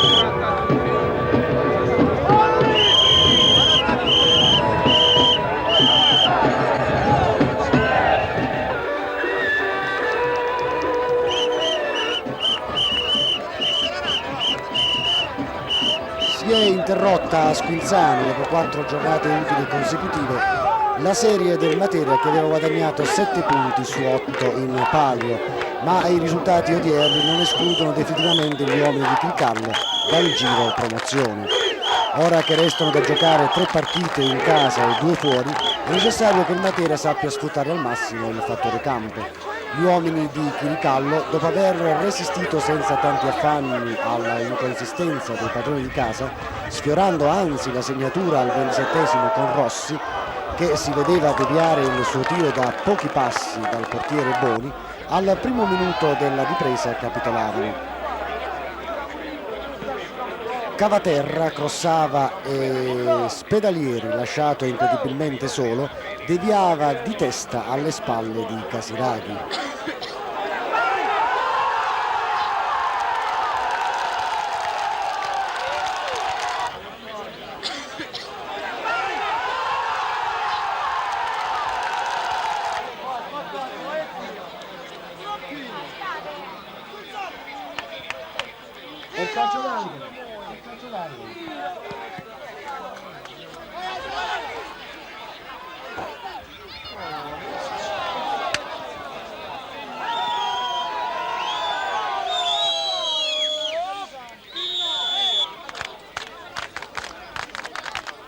Si è interrotta a Squinzano dopo 4 giornate utili consecutive la serie del Matera, che aveva guadagnato 7 punti su 8 in palio, ma i risultati odierni non escludono definitivamente gli uomini di Cricallo dal giro promozione. Ora che restano da giocare 3 partite in casa e 2 fuori, è necessario che il Matera sappia sfruttare al massimo il fattore campo. Gli uomini di Chiricallo, dopo aver resistito senza tanti affanni alla inconsistenza dei padroni di casa, sfiorando anzi la segnatura al 27esimo con Rossi, che si vedeva deviare il suo tiro da pochi passi dal portiere Boni, al primo minuto della ripresa capitolavano. Cavaterra crossava e Spedalieri, lasciato incredibilmente solo, deviava di testa alle spalle di Casiraghi. E il calcio d'angolo.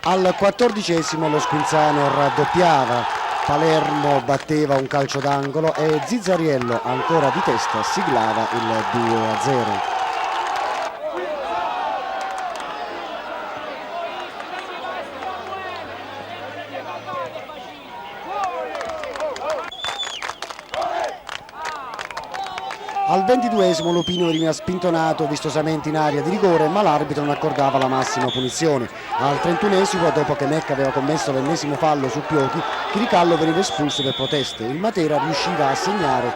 Al 14esimo lo Squinzano raddoppiava, Palermo batteva un calcio d'angolo e Zizzariello, ancora di testa, siglava il 2-0. Al 22esimo Lupini veniva spintonato vistosamente in area di rigore, ma l'arbitro non accordava la massima punizione. Al 31esimo, dopo che Mecca aveva commesso l'ennesimo fallo su Piochi, Chiricallo veniva espulso per proteste. Il Matera riusciva a segnare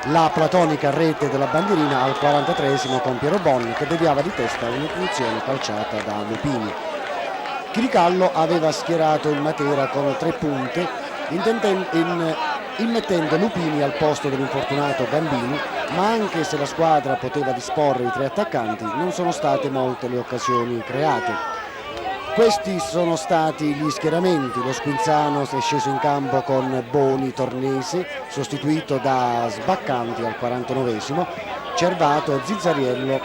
la platonica rete della bandierina al 43esimo con Piero Bonni, che deviava di testa una punizione calciata da Lupini. Chiricallo aveva schierato il Matera con 3 punte, immettendo Lupini al posto dell'infortunato Gambini, ma anche se la squadra poteva disporre di 3 attaccanti, non sono state molte le occasioni create. Questi sono stati gli schieramenti. Lo Squinzano si è sceso in campo con Boni Tornese, sostituito da Sbaccanti al 49esimo, Cervato, Zizzariello,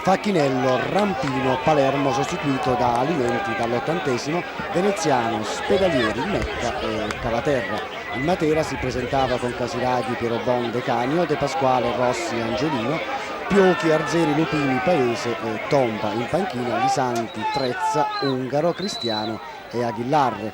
Facchinello, Rampino, Palermo sostituito da Alimenti dall'80esimo, Veneziano, Spedalieri, Mecca e Cavaterra. Il Matera si presentava con Casiraghi, Piero Bon, De Canio, De Pasquale, Rossi, Angelino, Piochi, Arzeri, Lupini, Paese e Tompa. In panchina Lisanti, Trezza, Ungaro, Cristiano e Aguilar.